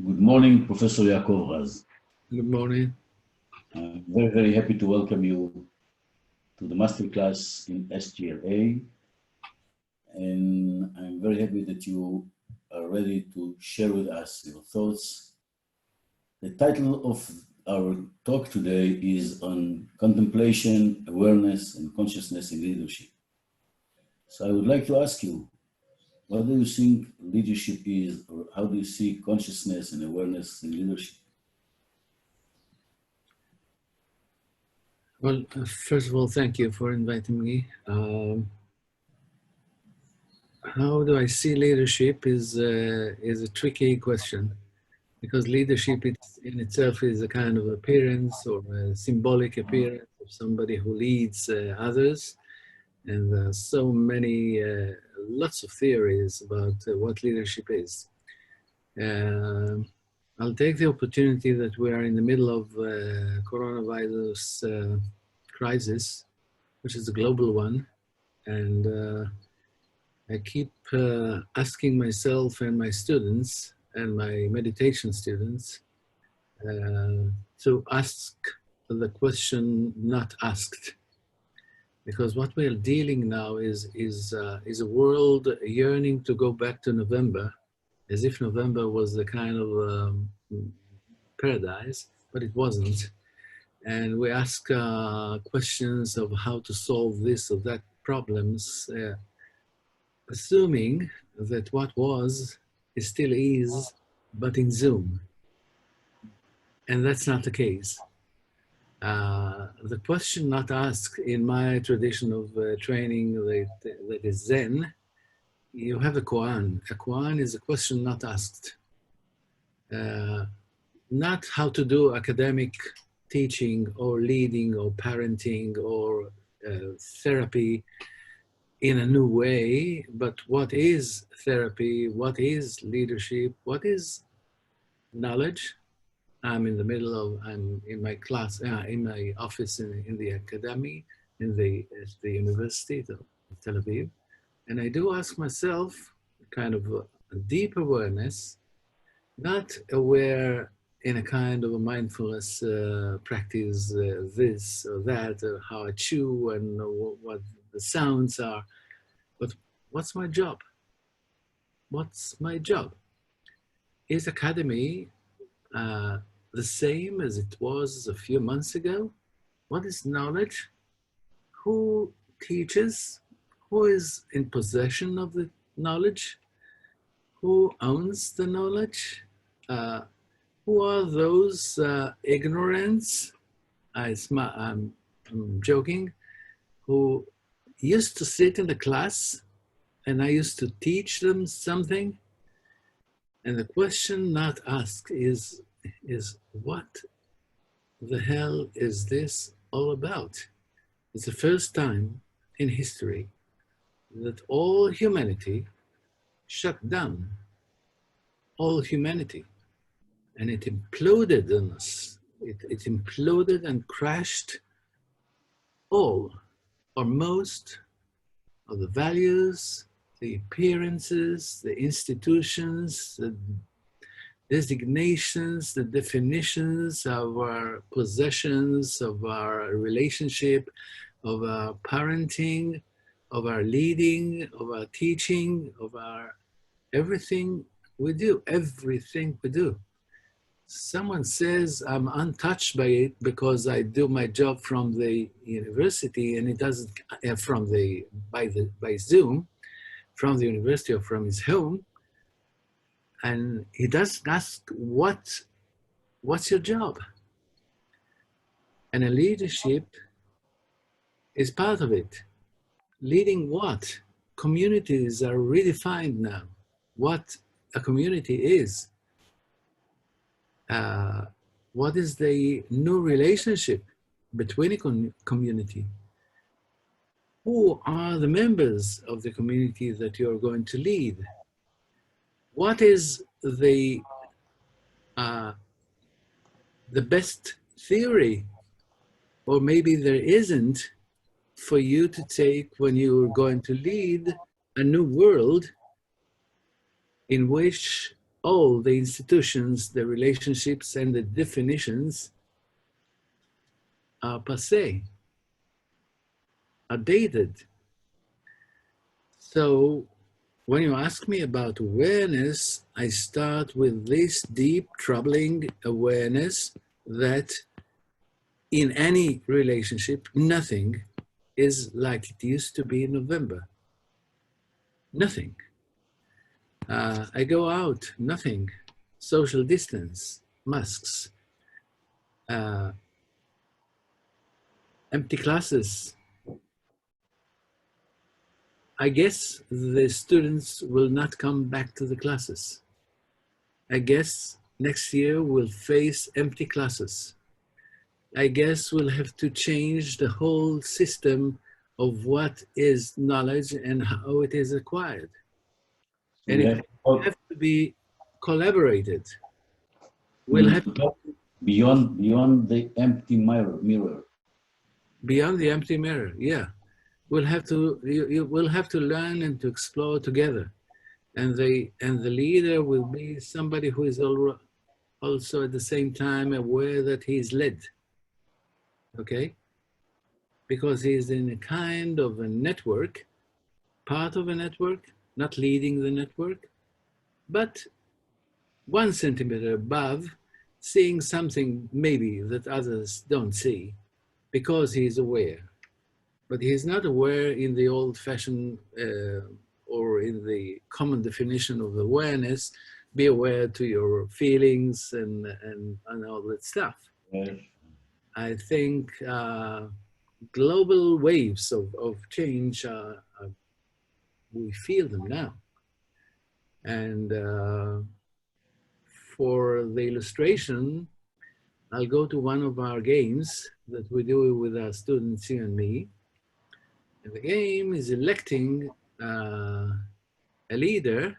Good morning, Professor Ya'Kov. Good morning. I'm very, very happy to welcome you to the masterclass in SGLA. And I'm very happy that you are ready to share with us your thoughts. The title of our talk today is on contemplation, awareness, and consciousness in leadership. So I would like to ask you, what do you think leadership is, or how do you see consciousness and awareness in leadership? Well, first of all, thank you for inviting me. How do I see leadership is a tricky question, because leadership in itself is a kind of appearance or a symbolic appearance of somebody who leads others. And there are so many, lots of theories about what leadership is. I'll take the opportunity that we are in the middle of coronavirus crisis, which is a global one. And I keep asking myself and my students and my meditation students to ask the question not asked. Because what we are dealing now is a world yearning to go back to November, as if November was the kind of paradise, but it wasn't. And we ask questions of how to solve this or that problems, assuming that what was is still is, but in Zoom. And that's not the case. The question not asked in my tradition of training that is Zen, you have a koan. A koan is a question not asked. Not how to do academic teaching or leading or parenting or therapy in a new way, but what is therapy, what is leadership, what is knowledge. I'm in the middle of, I'm in my class, in my office in the academy, at the University of Tel Aviv. And I do ask myself kind of a deep awareness, not aware in a kind of a mindfulness practice, this or that, or how I chew and what the sounds are, but what's my job? What's my job? Is academy the same as it was a few months ago? What is knowledge? Who teaches? Who is in possession of the knowledge? Who owns the knowledge? Who are those ignorants? I'm joking, who used to sit in the class and I used to teach them something. And the question not asked is what the hell is this all about? It's the first time in history that all humanity shut down. All humanity. And it imploded on us. It imploded and crashed all or most of the values, the appearances, the institutions, the designations, the definitions of our possessions, of our relationship, of our parenting, of our leading, of our teaching, of our everything we do, everything we do. Someone says I'm untouched by it because I do my job from the university and it doesn't, by Zoom, from the university or from his home. And he doesn't ask, what's your job? And a leadership is part of it. Leading what? Communities are redefined now. What a community is. What is the new relationship between a community? Who are the members of the community that you're going to lead? What is the best theory, or maybe there isn't, for you to take when you're going to lead a new world in which all the institutions, the relationships, and the definitions are passé, are dated. So when you ask me about awareness, I start with this deep, troubling awareness that in any relationship, nothing is like it used to be in November. Nothing. I go out, nothing. Social distance, masks, empty classes. I guess the students will not come back to the classes. I guess next year we'll face empty classes. I guess we'll have to change the whole system of what is knowledge and how it is acquired. And it will have to be collaborated. We'll have to beyond the empty mirror. Beyond the empty mirror, yeah. We'll have to we'll have to learn and to explore together. And the leader will be somebody who is also at the same time aware that he is led. Okay? Because he is in a kind of a network, part of a network, not leading the network, but 1 centimeter above, seeing something maybe that others don't see, because he is aware. But he is not aware in the old-fashioned or in the common definition of awareness, be aware to your feelings and all that stuff. Yes. I think global waves of change, we feel them now. And for the illustration, I'll go to one of our games that we do with our students, you and me. And the game is electing a leader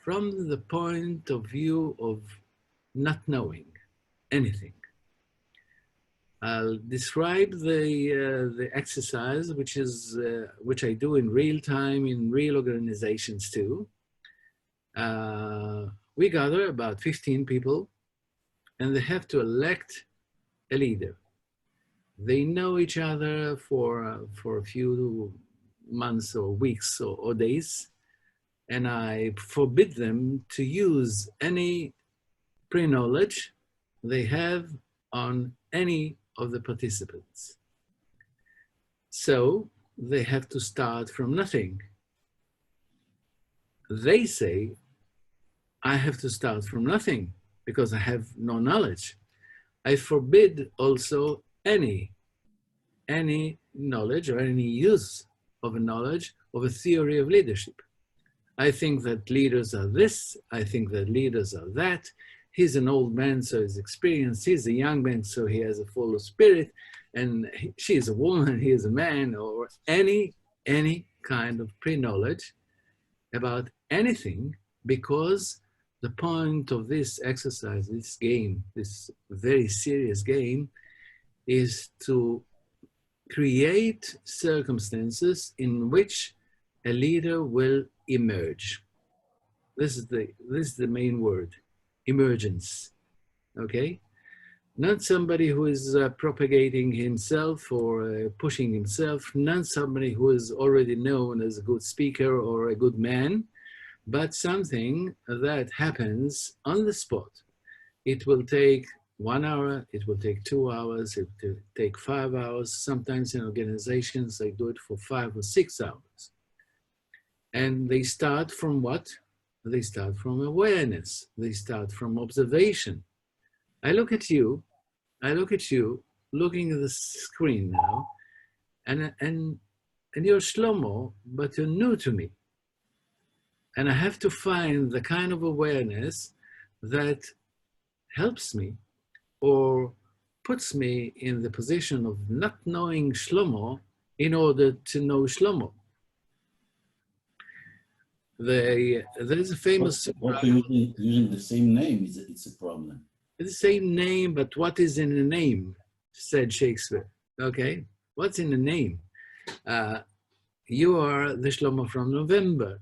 from the point of view of not knowing anything. I'll describe the exercise, which I do in real time in real organizations too. We gather about 15 people, and they have to elect a leader. They know each other for a few months or weeks or days, and I forbid them to use any pre-knowledge they have on any of the participants. So they have to start from nothing. They say, I have to start from nothing because I have no knowledge. I forbid also any knowledge or any use of a knowledge of a theory of leadership. I think that leaders are this, I think that leaders are that. He's an old man, so he's experienced. He's a young man, so he has a full of spirit. And she is a woman, he is a man, or any kind of pre-knowledge about anything, because the point of this exercise, this game, this very serious game, is to create circumstances in which a leader will emerge. This is the main word, emergence, okay? Not somebody who is propagating himself or pushing himself, not somebody who is already known as a good speaker or a good man, but something that happens on the spot. It will take 1 hour, it will take 2 hours, it will take 5 hours. Sometimes in organizations, they do it for 5 or 6 hours. And they start from what? They start from awareness. They start from observation. I look at you looking at the screen now, and you're Shlomo, but you're new to me. And I have to find the kind of awareness that helps me or puts me in the position of not knowing Shlomo in order to know Shlomo. There's a famous... What using the same name, it's a problem. The same name, but what is in a name, said Shakespeare, okay? What's in a name? You are the Shlomo from November.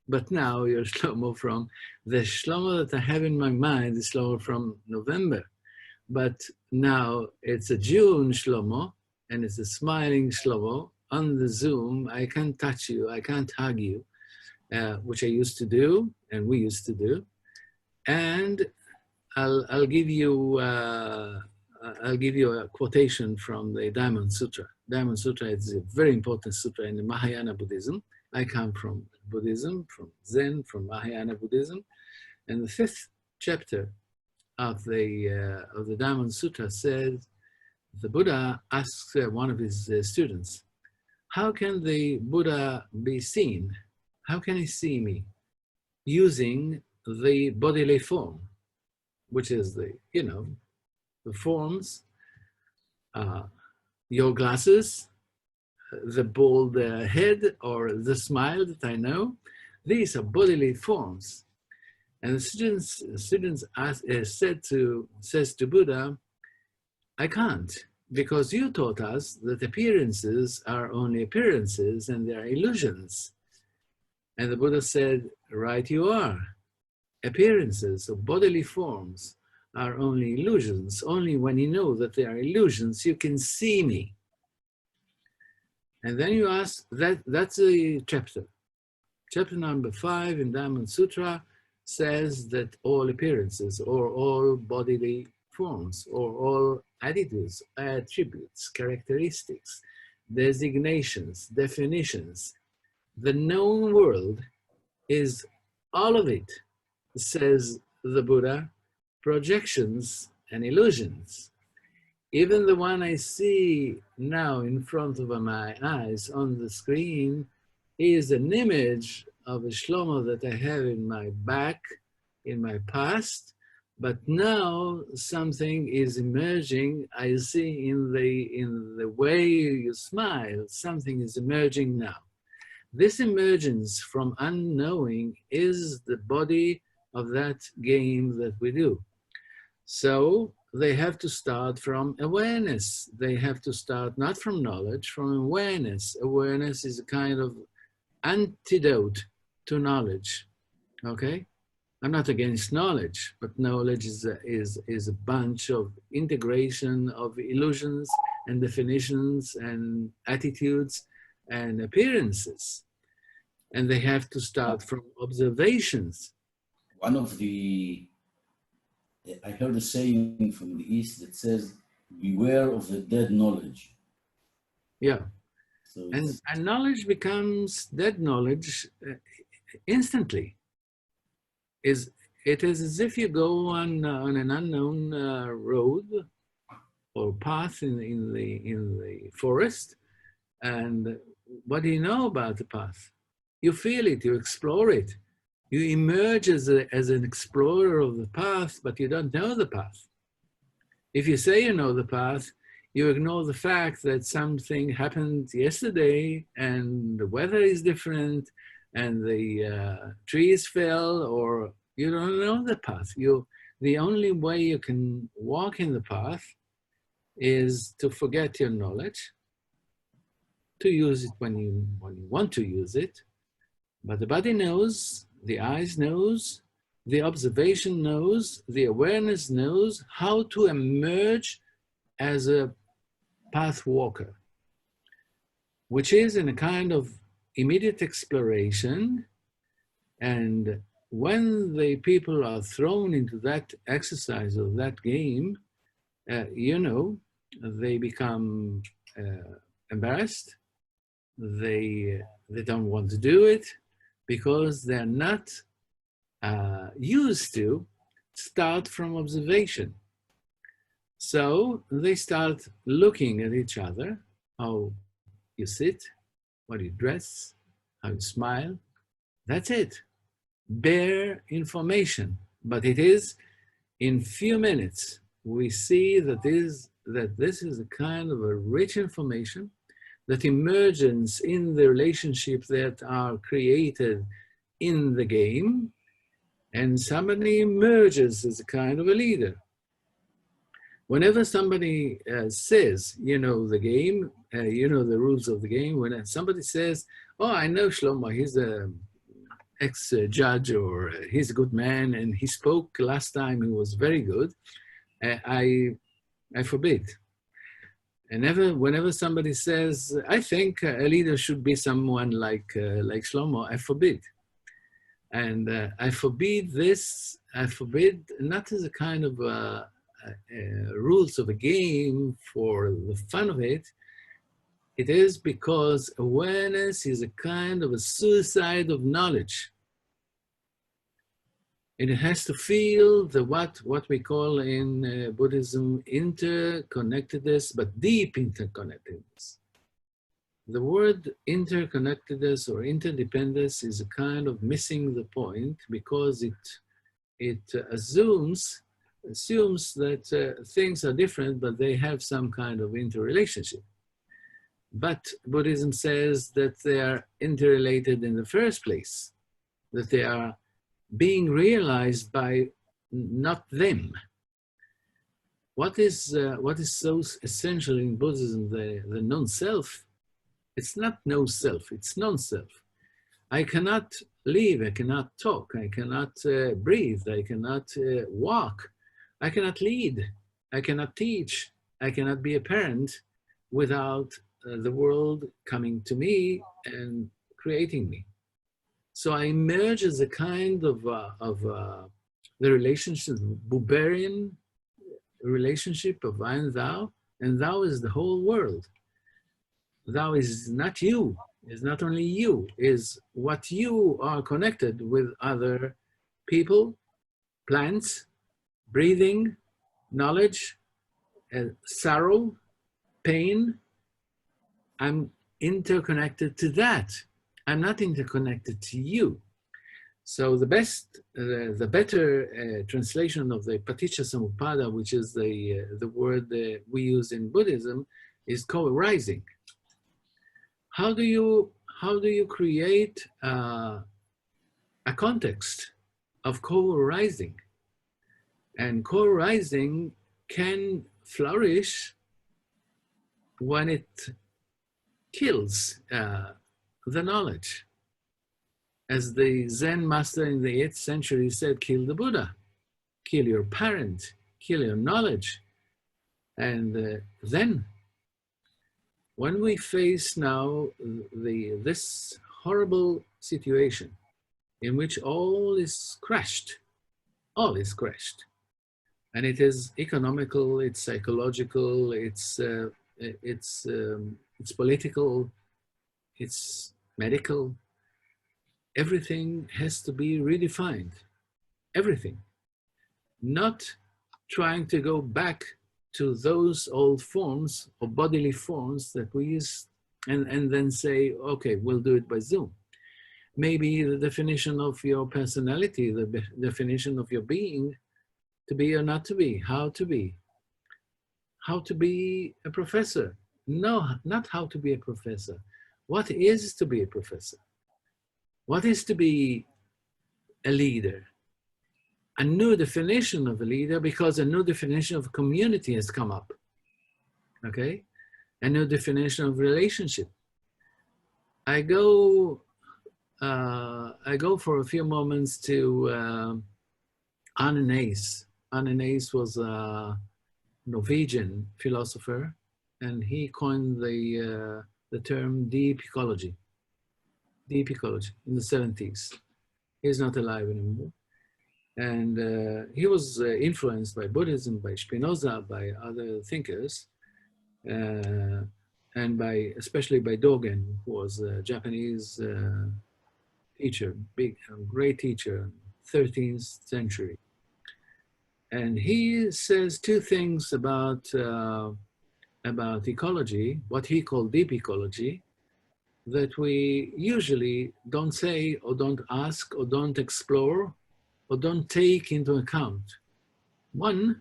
but now you're Shlomo from the Shlomo that I have in my mind is Shlomo from November. But now it's a June Shlomo, and it's a smiling Shlomo on the Zoom. I can't touch you, I can't hug you, which I used to do, and we used to do. And I'll give you a quotation from the Diamond Sutra. Diamond Sutra is a very important sutra in the Mahayana Buddhism. I come from Buddhism, from Zen, from Mahayana Buddhism, and the 5th chapter of the Diamond Sutra says, the Buddha asks one of his students, how can the Buddha be seen? How can he see me? Using the bodily form, which is the forms, your glasses, the bald head, or the smile that I know. These are bodily forms. And the students says to Buddha, I can't, because you taught us that appearances are only appearances and they are illusions. And the Buddha said, right you are. Appearances of bodily forms are only illusions. Only when you know that they are illusions, you can see me. And then you ask, that's a chapter. Chapter number 5 in Diamond Sutra says that all appearances or all bodily forms or all attitudes, attributes, characteristics, designations, definitions, the known world is all of it, says the Buddha, projections and illusions. Even the one I see now in front of my eyes on the screen is an image of a Shlomo that I have in my back, in my past, but now something is emerging. I see in the way you smile, something is emerging now. This emergence from unknowing is the body of that game that we do. So they have to start from awareness. They have to start not from knowledge, from awareness. Awareness is a kind of antidote to knowledge, okay? I'm not against knowledge, but knowledge is a bunch of integration of illusions and definitions and attitudes and appearances. And they have to start from observations. One of the, I heard a saying from the East that says, beware of the dead knowledge. Yeah. So and knowledge becomes dead knowledge instantly. It is as if you go on an unknown road or path in the forest, and what do you know about the path? You feel it, you explore it. You emerge as an explorer of the path, but you don't know the path. If you say you know the path, you ignore the fact that something happened yesterday and the weather is different and the trees fell, or you don't know the path. The only way you can walk in the path is to forget your knowledge, to use it when you want to use it. But the body knows, the eyes knows, the observation knows, the awareness knows how to emerge as a path walker, which is in a kind of immediate exploration. And when the people are thrown into that exercise or that game, they become embarrassed. They don't want to do it because they're not used to start from observation. So they start looking at each other, how you sit, what you dress, how you smile. That's it. Bare information. But it is in few minutes we see that this is a kind of a rich information that emerges in the relationships that are created in the game, and somebody emerges as a kind of a leader. Whenever somebody says, you know the game, you know the rules of the game, when somebody says, oh, I know Shlomo, he's an ex-judge, or he's a good man, and he spoke last time, he was very good, I forbid. And whenever somebody says, I think a leader should be someone like Shlomo, I forbid. And I forbid this, I forbid not as a kind of rules of a game for the fun of it. It is because awareness is a kind of a suicide of knowledge. And it has to feel the what we call in Buddhism interconnectedness, but deep interconnectedness. The word interconnectedness or interdependence is a kind of missing the point, because it assumes that things are different, but they have some kind of interrelationship. But Buddhism says that they are interrelated in the first place, that they are being realized by not them. What is so essential in Buddhism, the non-self? It's not no self, it's non-self. I cannot live, I cannot talk, I cannot breathe, I cannot walk, I cannot lead, I cannot teach, I cannot be a parent without the world coming to me and creating me. So I emerge as a kind of the relationship, Buberian relationship of I and thou is the whole world. Thou is not you, is not only you, is what you are connected with other people, plants, breathing, knowledge, sorrow, pain. I'm interconnected to that. I'm not interconnected to you. So the better translation of the Paticca Samuppada, which is the word we use in Buddhism, is co-arising. How do you create a context of co-arising? And co-arising can flourish when it kills the knowledge. As the Zen master in the 8th century said, kill the Buddha, kill your parent, kill your knowledge. And then, when we face now this horrible situation in which all is crashed, and it is economical, it's psychological, it's political, it's medical, everything has to be redefined, everything. Not trying to go back to those old forms or bodily forms that we use and then say, okay, we'll do it by Zoom. Maybe the definition of your personality, the definition of your being, to be or not to be, how to be. How to be a professor. No, not how to be a professor. What is to be a professor? What is to be a leader? A new definition of a leader, because a new definition of community has come up, okay? A new definition of relationship. I go for a few moments to Ananias. Ananias was a Norwegian philosopher, and he coined the term deep ecology in the 70s. He's not alive anymore. And he was influenced by Buddhism, by Spinoza, by other thinkers, and especially by Dogen, who was a Japanese teacher, great teacher, 13th century. And he says two things about ecology, what he called deep ecology, that we usually don't say or don't ask or don't explore or don't take into account. One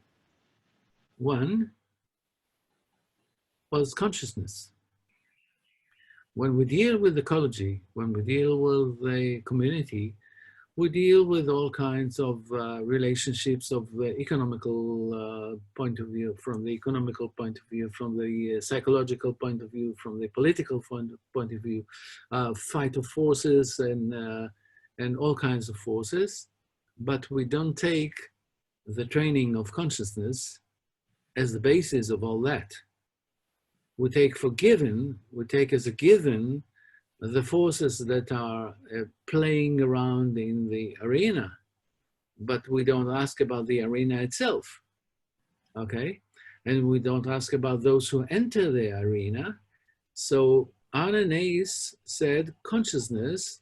was consciousness. When we deal with ecology, when we deal with the community, we deal with all kinds of relationships of the economical point of view, from the economical point of view, from the psychological point of view, from the political point of view, fight of forces and and all kinds of forces, but we don't take the training of consciousness as the basis of all that. We take for given, we take as a given the forces that are playing around in the arena, but we don't ask about the arena itself, okay? And we don't ask about those who enter the arena. So Ananias said consciousness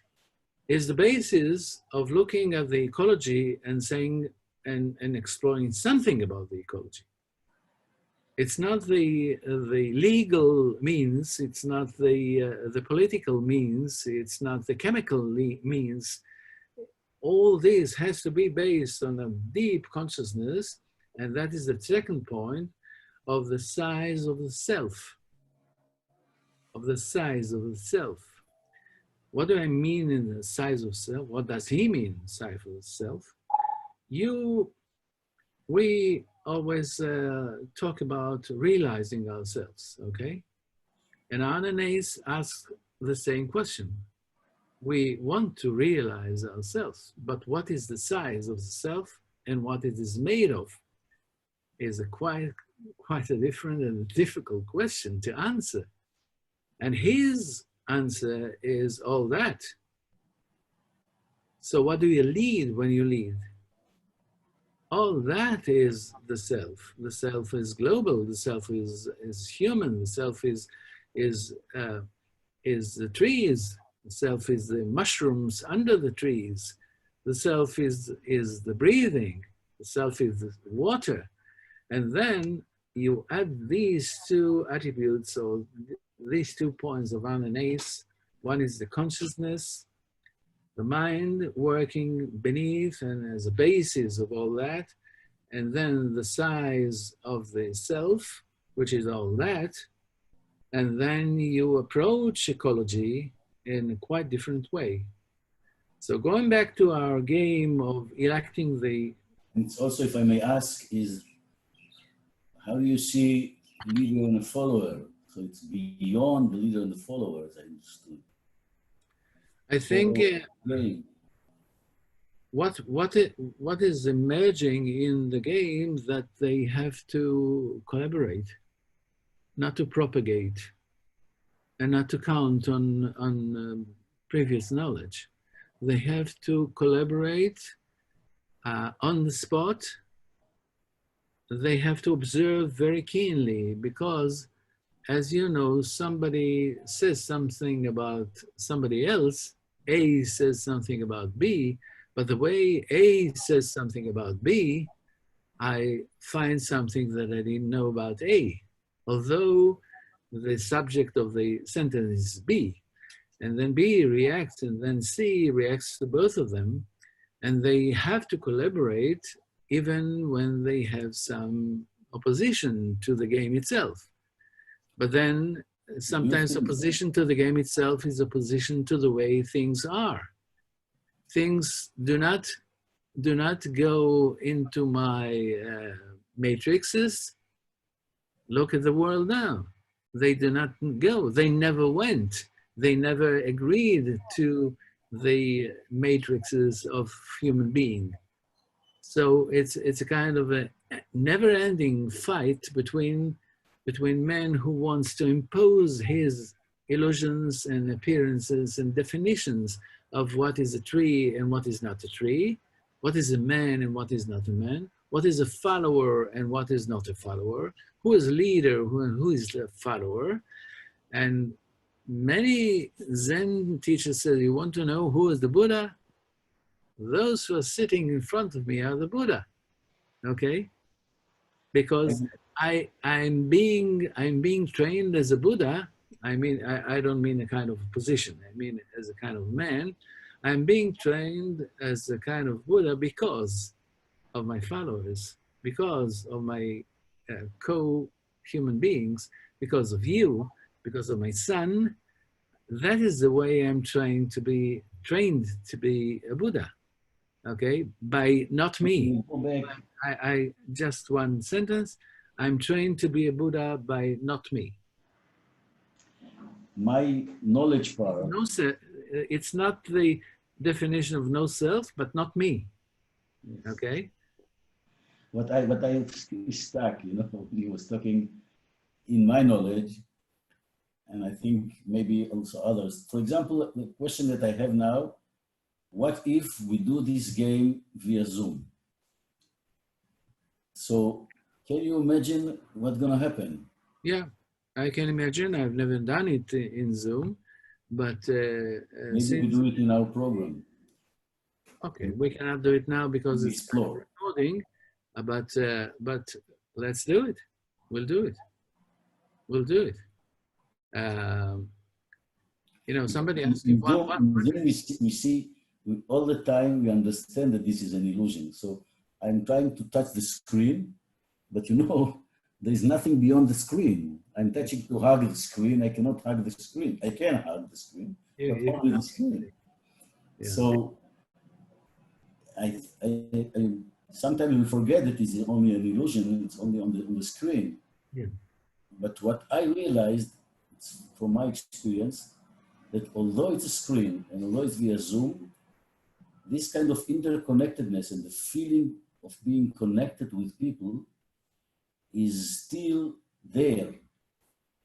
is the basis of looking at the ecology and saying, and exploring something about the ecology. It's not the legal means, it's not the political means, it's not the chemical means. All this has to be based on a deep consciousness, and that is the second point of the size of the self, of the size of the self. What do I mean in the size of self? What does he mean, size of self? We always talk about realizing ourselves, okay? And Ananias asks the same question. We want to realize ourselves, but what is the size of the self and what it is made of is a quite a different and difficult question to answer. And his answer is all that. So what do you lead when you lead? All that is the self. The self is global. The self is human. The self is the trees. The self is the mushrooms under the trees. The self is the breathing. The self is the water. And then you add these two attributes, or these 2 points of Ananias. One is the consciousness, the mind working beneath and as a basis of all that, and then the size of the self, which is all that, and then you approach ecology in a quite different way. So going back to our game of electing the... It's also, if I may ask, is how do you see leader and a follower? So it's beyond the leader and the follower, as I understood. I think what is emerging in the game that they have to collaborate, not to propagate, and not to count on previous knowledge. They have to collaborate on the spot. They have to observe very keenly, because, as you know, somebody says something about somebody else, A says something about B, but the way A says something about B, I find something that I didn't know about A, although the subject of the sentence is B. And then B reacts, and then C reacts to both of them, and they have to collaborate even when they have some opposition to the game itself. But then sometimes opposition to the game itself is opposition to the way things are. Things do not go into my matrices. Look at the world now. They do not go. They never went. They never agreed to the matrices of human being. So it's a kind of a never-ending fight between men who wants to impose his illusions and appearances and definitions of what is a tree and what is not a tree, what is a man and what is not a man, what is a follower and what is not a follower, who is a leader and who is a follower. And many Zen teachers say, you want to know who is the Buddha? Those who are sitting in front of me are the Buddha, okay? Because I'm being trained as a Buddha. I mean, I don't mean a kind of position. I mean, as a kind of man, I'm being trained as a kind of Buddha because of my followers, because of my co-human beings, because of you, because of my son. That is the way I'm trained to be a Buddha. Okay, by not me. I just one sentence. I'm trained to be a Buddha by not me. My knowledge power. No, sir, it's not the definition of no self, but not me. Yes. Okay? What I stuck, you know, when he was talking in my knowledge, and I think maybe also others. For example, the question that I have now, what if we do this game via Zoom? So can you imagine what's gonna happen? Yeah, I can imagine. I've never done it in Zoom, but Maybe we do it in our program. okay, we cannot do it now because We it's explore. recording, but let's do it. We'll do it. We'll do it. You know, somebody asked me, we see all the time, we understand that this is an illusion. So I'm trying to touch the screen, but you know, there is nothing beyond the screen. I'm touching to hug the screen. I cannot hug the screen. I can hug the screen, but only the screen. Yeah. So I sometimes we forget that it's only an illusion. It's only on the screen. Yeah. But what I realized from my experience, that although it's a screen and although it's via Zoom, this kind of interconnectedness and the feeling of being connected with people is still there.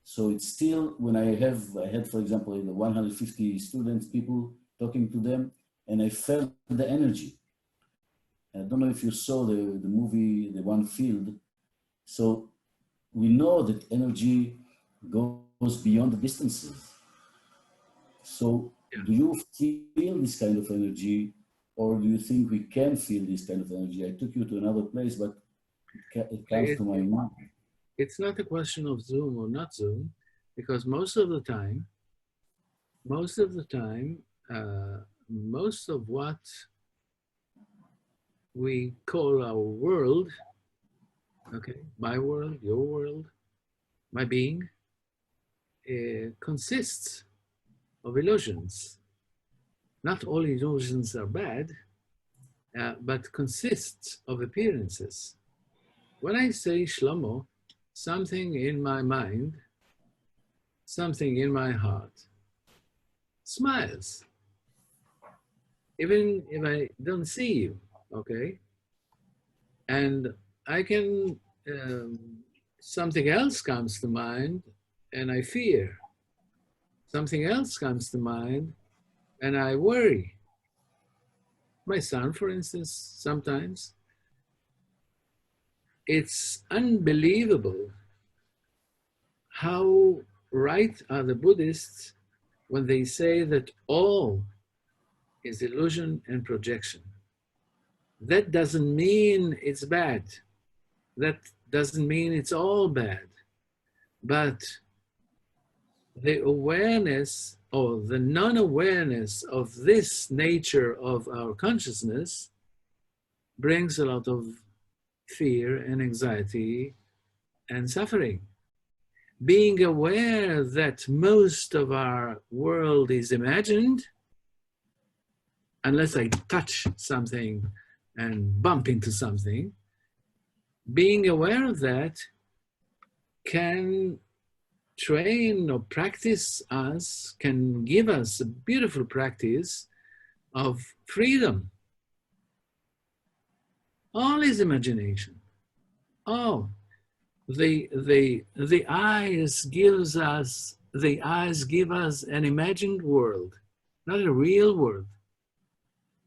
So it's still, when I had, for example, 150 students, people talking to them, and I felt the energy. I don't know if you saw the movie, The One Field. So we know that energy goes beyond the distances. So do you feel this kind of energy, or do you think we can feel this kind of energy? I took you to another place, but it comes to my mind. It's not a question of Zoom or not Zoom, because most of the time, most of what we call our world, okay, my world, your world, my being, consists of illusions. Not all illusions are bad, but consists of appearances. When I say Shlomo, something in my mind, something in my heart smiles, even if I don't see you, okay? And I can, something else comes to mind and I fear. Something else comes to mind and I worry. My son, for instance, sometimes. It's unbelievable how right are the Buddhists when they say that all is illusion and projection. That doesn't mean it's bad. That doesn't mean it's all bad. But the awareness or the non-awareness of this nature of our consciousness brings a lot of fear and anxiety and suffering. Being aware that most of our world is imagined, unless I touch something and bump into something, being aware of that can train or practice us, can give us a beautiful practice of freedom. All is imagination. Oh, the eyes give us an imagined world, not a real world.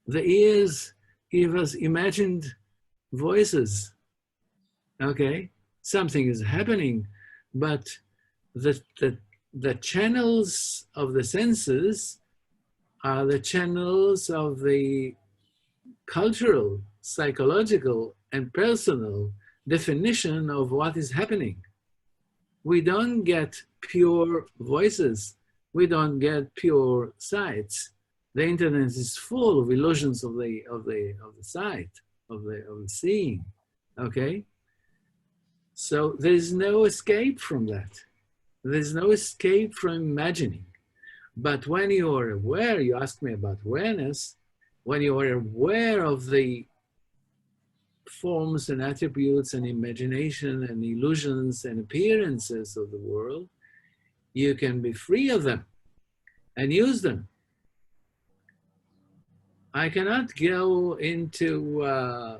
The ears give us imagined voices. Okay, something is happening, but the channels of the senses are the channels of the cultural, psychological, and personal definition of what is happening. We don't get pure voices. We don't get pure sights. The internet is full of illusions of the sight, of the seeing. Okay, so there is no escape from that. There's no escape from imagining. But when you are aware, you asked me about awareness. When you are aware of the forms and attributes and imagination and illusions and appearances of the world, you can be free of them and use them. I cannot go into a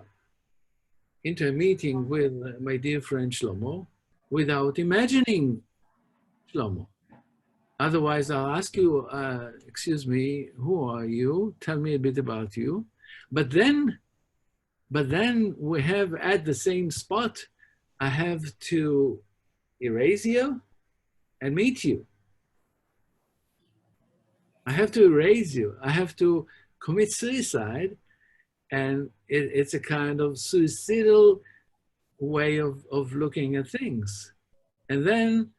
meeting with my dear friend Shlomo without imagining Shlomo. Otherwise, I'll ask you, excuse me, who are you? Tell me a bit about you. But then we have at the same spot, I have to erase you and meet you. I have to erase you. I have to commit suicide. And it's a kind of suicidal way of looking at things. And then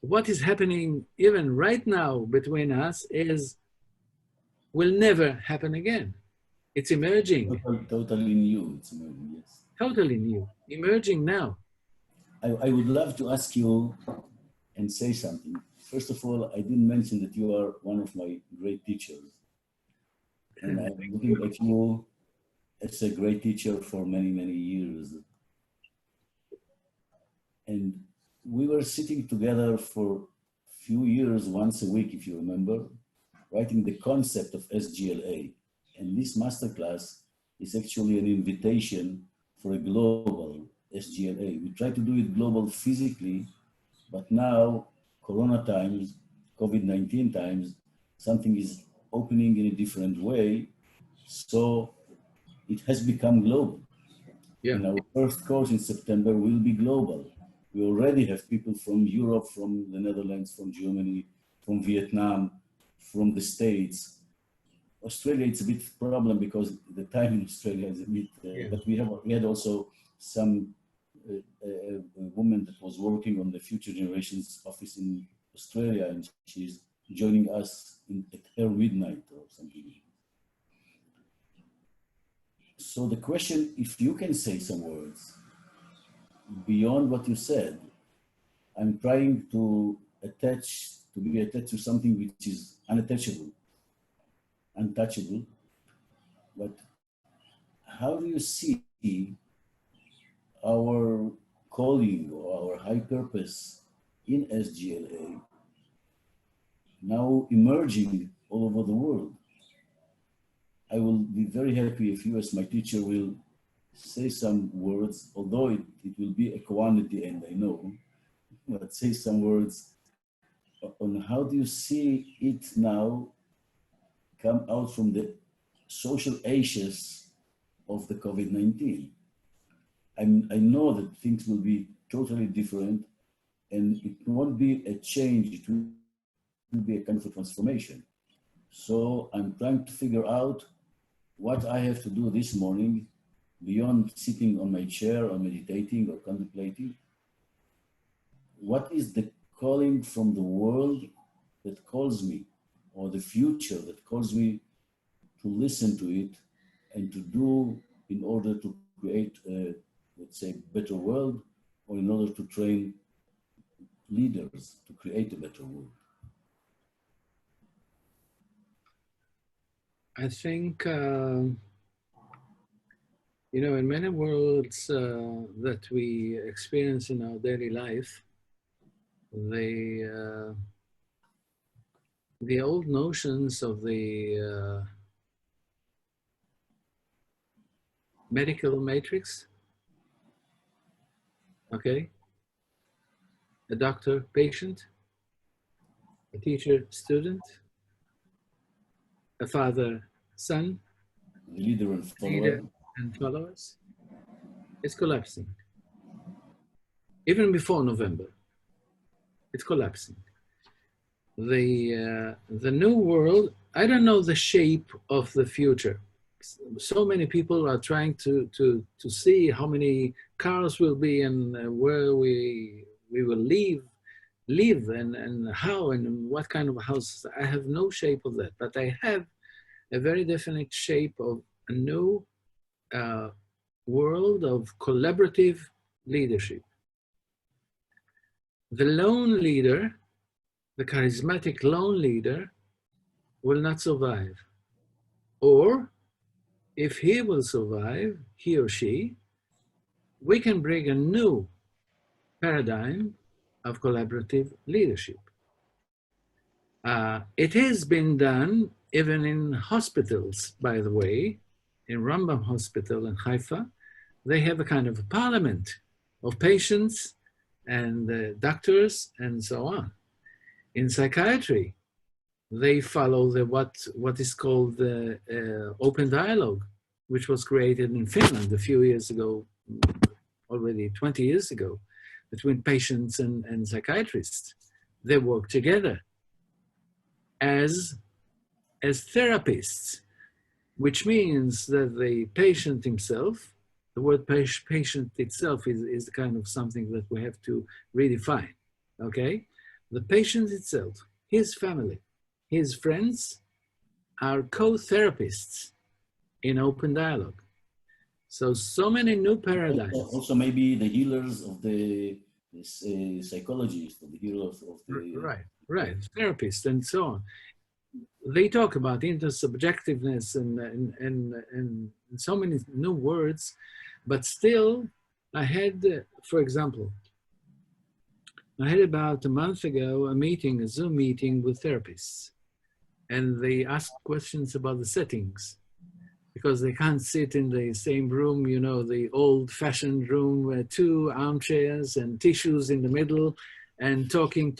what is happening even right now between us will never happen again. It's emerging. Totally new, it's emerging, yes. Totally new, emerging now. I would love to ask you and say something. First of all, I didn't mention that you are one of my great teachers. And I'm looking at you as a great teacher for many, many years. And we were sitting together for a few years, once a week, if you remember, writing the concept of SGLA. And this masterclass is actually an invitation for a global SGLA. We try to do it global physically, but now, Corona times, COVID-19 times, something is opening in a different way. So it has become global. Yeah. And our first course in September will be global. We already have people from Europe, from the Netherlands, from Germany, from Vietnam, from the States. Australia, it's a bit problem because the time in Australia is a bit, but we had also some a woman that was working on the Future Generations office in Australia, and she's joining us at her midnight or something. So the question, if you can say some words beyond what you said, I'm trying to be attached to something which is untouchable, but how do you see our calling or our high purpose in SGLA now emerging all over the world? I will be very happy if you as my teacher will say some words, although it will be a koan at the end, I know, but say some words on how do you see it now come out from the social ashes of the COVID-19. I know that things will be totally different, and it won't be a change, it will be a kind of a transformation. So I'm trying to figure out what I have to do this morning beyond sitting on my chair or meditating or contemplating. What is the calling from the world that calls me, or the future that calls me to listen to it and to do in order to create a, let's say, better world, or in order to train leaders to create a better world? I think, in many worlds that we experience in our daily life, the old notions of the medical matrix, okay? A doctor, patient, a teacher, student, a father, son, Leader and followers, it's collapsing. Even before November, it's collapsing. The new world, I don't know the shape of the future. So many people are trying to see how many cars will be and where we will live and how and what kind of house. I have no shape of that, but I have a very definite shape of a new world of collaborative leadership. The lone leader, the charismatic lone leader, will not survive. Or if he will survive, he or she, we can bring a new paradigm of collaborative leadership. It has been done even in hospitals, by the way, in Rambam Hospital in Haifa, they have a kind of a parliament of patients and doctors and so on. In psychiatry, they follow what is called the open dialogue, which was created in Finland a few years ago, already 20 years ago, between patients and psychiatrists. They work together as therapists, which means that the patient himself, the word patient itself is kind of something that we have to redefine, okay? The patient itself, his family, his friends are co-therapists in open dialogue. So many new paradigms. Also maybe the healers of the psychologists, the healers of the... Right, therapists and so on. They talk about intersubjectiveness and so many new words, but still I had, for example, I had about a month ago a Zoom meeting with therapists, and they asked questions about the settings because they can't sit in the same room, you know, the old-fashioned room where 2 armchairs and tissues in the middle and talking.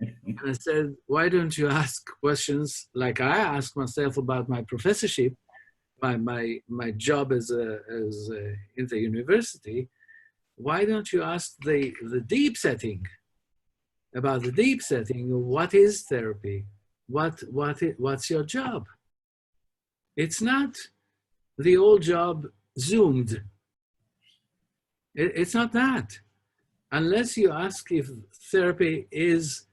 And I said, why don't you ask questions like I ask myself about my professorship, my job in the university? Why don't you ask the deep setting, about the deep setting? What is therapy? What's your job? It's not the old job zoomed. It's not that. Unless you ask if therapy is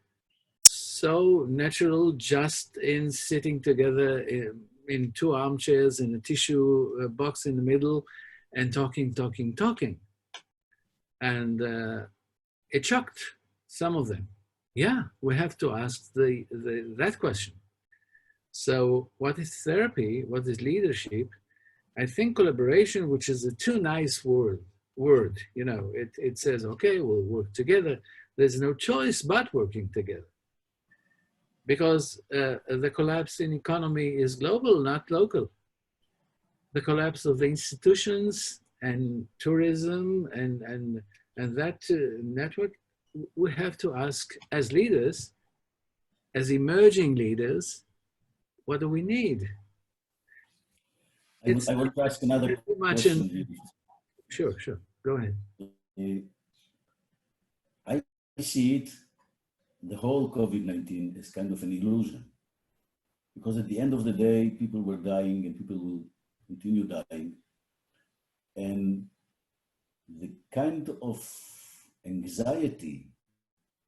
so natural just in sitting together in 2 armchairs in a tissue box in the middle and talking. And it shocked some of them. Yeah, we have to ask that question. So what is therapy? What is leadership? I think collaboration, which is a too nice word, you know, it says, okay, we'll work together. There's no choice but working together. Because the collapse in economy is global, not local. The collapse of the institutions and tourism and that network, we have to ask as leaders, as emerging leaders, what do we need? I want to ask another question. Sure, go ahead. I see it, the whole COVID-19 is kind of an illusion, because at the end of the day, people were dying and people will continue dying. And the kind of anxiety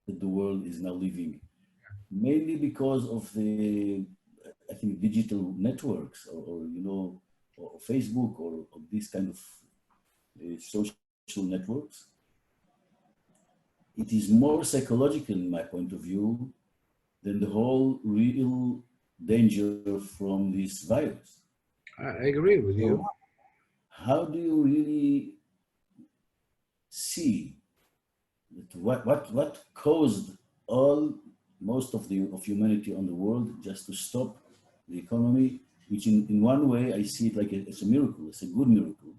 that the world is now living, mainly because of the, I think, digital networks or you know, or Facebook or these kind of social networks, it is more psychological in my point of view than the whole real danger from this virus. I agree with you. How do you really see that what caused most of humanity on the world just to stop the economy, which in one way I see it like it's a miracle, it's a good miracle.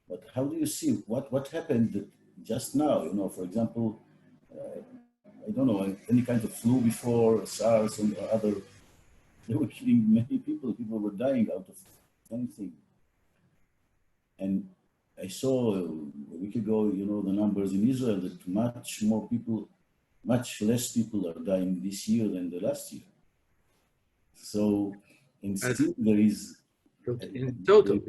But how do you see what happened just now? You know, for example, I don't know, any kind of flu before, SARS and other, they were killing many people. People were dying out of anything. And I saw a week ago, you know, the numbers in Israel that much less people are dying this year than the last year. So, and still there is... In total.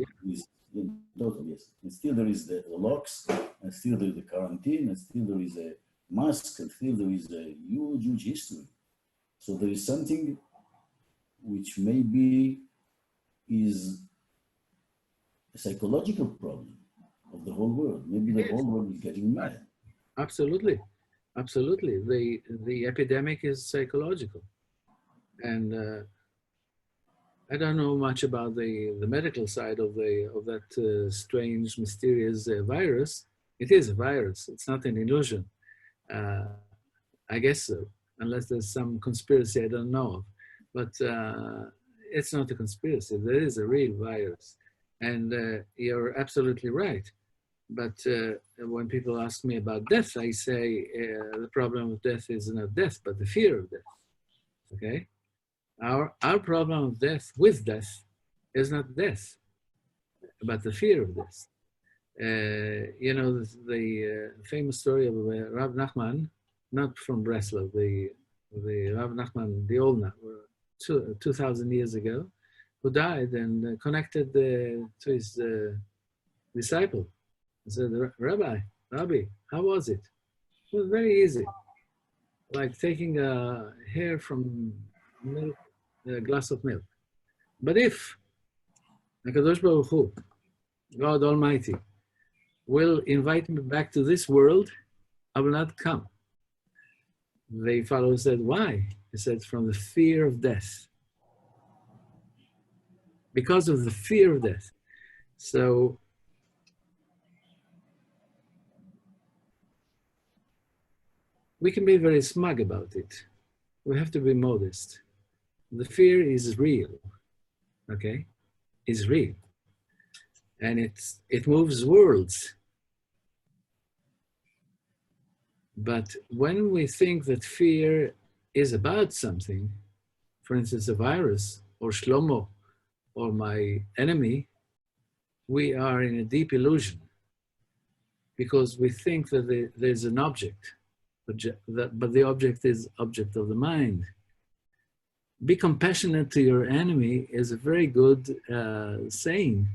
In total, yes. And still there is the locks, and still there is the quarantine, and still there is a mask, and still there is a huge history. So there is something which maybe is a psychological problem of the whole world. Maybe the whole world is getting mad. Absolutely. The epidemic is psychological. And I don't know much about the medical side of that strange, mysterious virus. It is a virus. It's not an illusion. I guess so, unless there's some conspiracy I don't know of. but it's not a conspiracy. There is a real virus. And you're absolutely right. But when people ask me about death, I say the problem of death is not death, but the fear of death. Okay? Our problem of death with death is not death, but the fear of death. You know, the famous story of Rav Nachman, not from Breslov, the Rav Nachman, the old Nachman, 2,000 years ago, who died and connected to his disciple. He said, Rabbi, how was it? It was very easy, like taking a hair from milk, a glass of milk. But if HaKadosh Baruch Hu, God Almighty, will invite me back to this world, I will not come. The fellow said, why? He said, from the fear of death. Because of the fear of death. So, we can be very smug about it. We have to be modest. The fear is real, okay? It's real. And it moves worlds. But when we think that fear is about something, for instance, a virus or Shlomo or my enemy, we are in a deep illusion because we think that there's an object, but the object is object of the mind. Be compassionate to your enemy is a very good saying,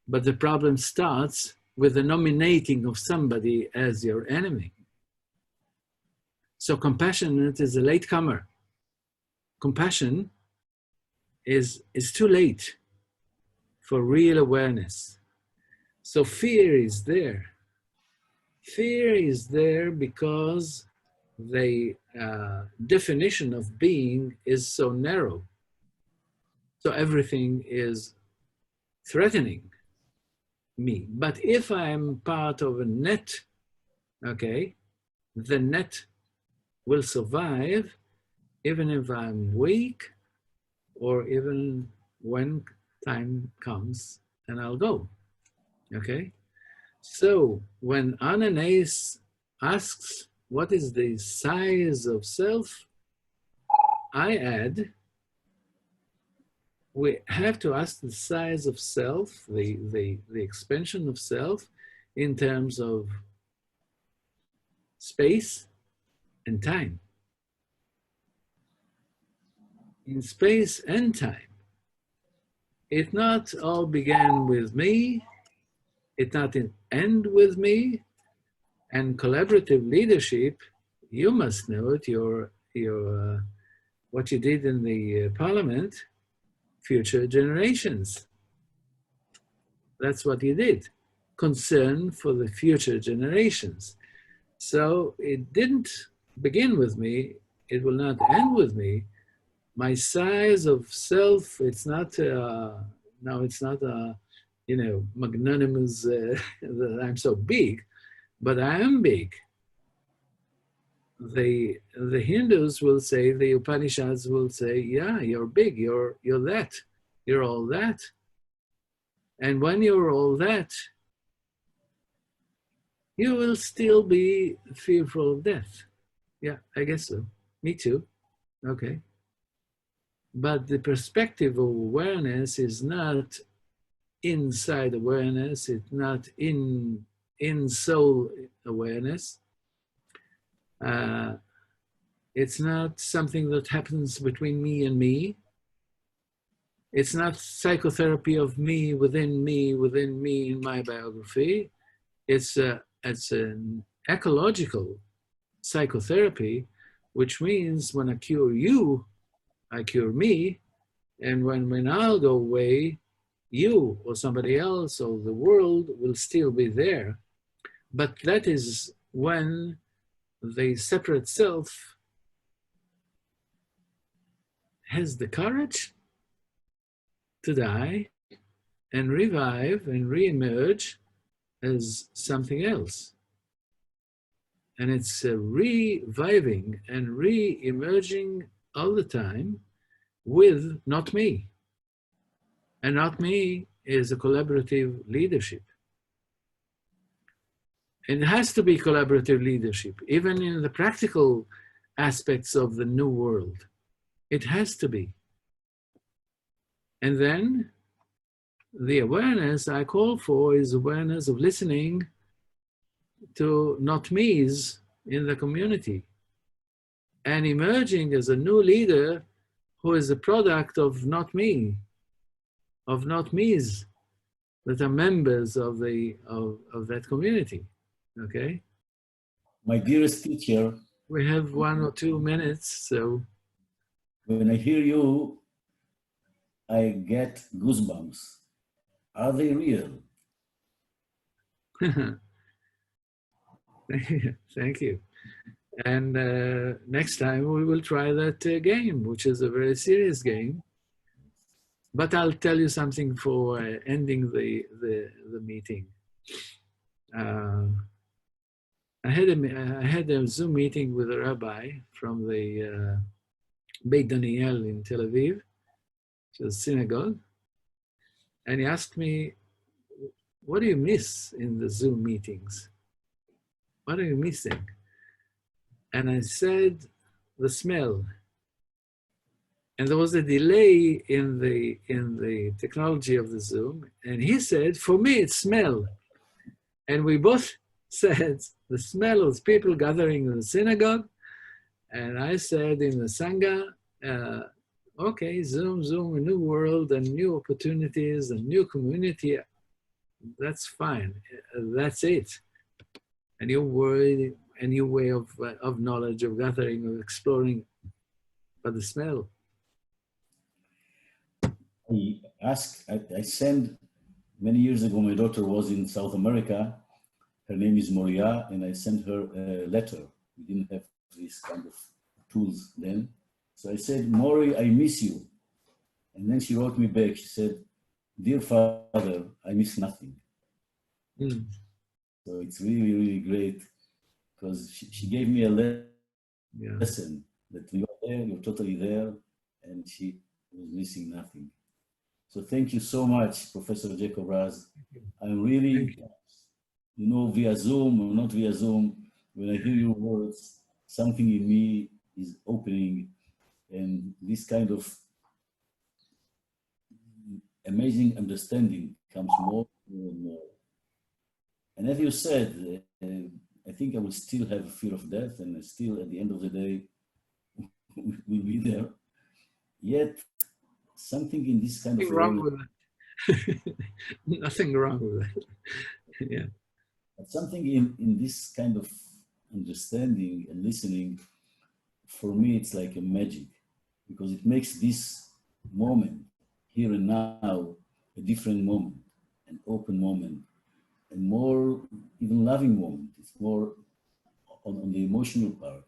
but the problem starts with the nominating of somebody as your enemy. So compassionate is a latecomer. Compassion is too late for real awareness. So fear is there. Fear is there because the definition of being is so narrow. So everything is threatening me. But if I'm part of a net, okay, the net will survive even if I'm weak or even when time comes and I'll go, okay? So when Ananias asks, what is the size of self? I add, we have to ask the size of self, the expansion of self in terms of space and time. In space and time, it not all began with me, it not end with me, and collaborative leadership, you must know it, your what you did in the parliament, future generations. That's what you did, concern for the future generations. So it didn't begin with me, it will not end with me. My size of self, it's not, no, it's not, you know, magnanimous that I'm so big, but I am big. The Hindus will say, the Upanishads will say, yeah, you're big, you're that, you're all that. And when you're all that, you will still be fearful of death. Yeah, I guess so. Me too. Okay. But the perspective of awareness is not inside awareness, it's not in soul awareness. It's not something that happens between me and me. It's not psychotherapy of me, within me in my biography. It's an ecological psychotherapy, which means when I cure you, I cure me, and when I'll go away, you or somebody else or the world will still be there. But that is when the separate self has the courage to die and revive and re-emerge as something else. And it's reviving and re-emerging all the time with not me. And not me is a collaborative leadership. It has to be collaborative leadership, even in the practical aspects of the new world. It has to be. And then the awareness I call for is awareness of listening to not me's in the community and emerging as a new leader who is a product of not me, of not me's that are members of that community. Okay? My dearest teacher, We have 1 or 2 minutes, so. when I hear you, I get goosebumps. Are they real? Thank you. And next time we will try that game, which is a very serious game. But I'll tell you something for ending the meeting. I had a Zoom meeting with a rabbi from the Beit Daniel in Tel Aviv, which is a synagogue. And he asked me, what do you miss in the Zoom meetings? What are you missing? And I said, the smell. And there was a delay in the technology of the Zoom. And he said, for me, it's smell. And we both said, the smell of people gathering in the synagogue. And I said in the Sangha, okay, Zoom, a new world and new opportunities and new community. That's fine. That's it. A new word, a new way of knowledge, of gathering, of exploring. But the smell. I sent, many years ago, my daughter was in South America. Her name is Moria, and I sent her a letter. We didn't have this kind of tools then. So I said, Mori, I miss you. And then she wrote me back. She said, dear father, I miss nothing. Mm. So it's really, really great because she gave me a lesson that you're there, you're totally there, and she was missing nothing. So thank you so much, Professor Jacob Raz. I'm really, you know, via Zoom or not via Zoom, when I hear your words, something in me is opening, and this kind of amazing understanding comes more and more. And as you said, I think I will still have a fear of death, and still at the end of the day will be there. Yet something in this kind Nothing of wrong with that. Nothing wrong with that. Yeah. But something in this kind of understanding and listening, for me, it's like a magic, because it makes this moment, here and now, a different moment, an open moment, a more even loving moment. It's more on the emotional part.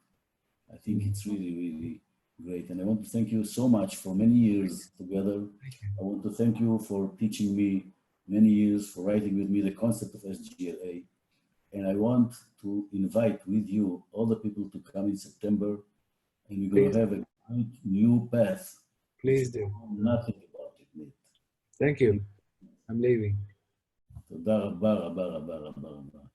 I think it's really, really great. And I want to thank you so much for many years together. I want to thank you for teaching me many years, for writing with me the concept of SGLA. And I want to invite with you all the people to come in September, and we're going to have a great new path. Please do. Nothing about it. Thank you. I'm leaving. תודה רבה, רבה, רבה, רבה, רבה.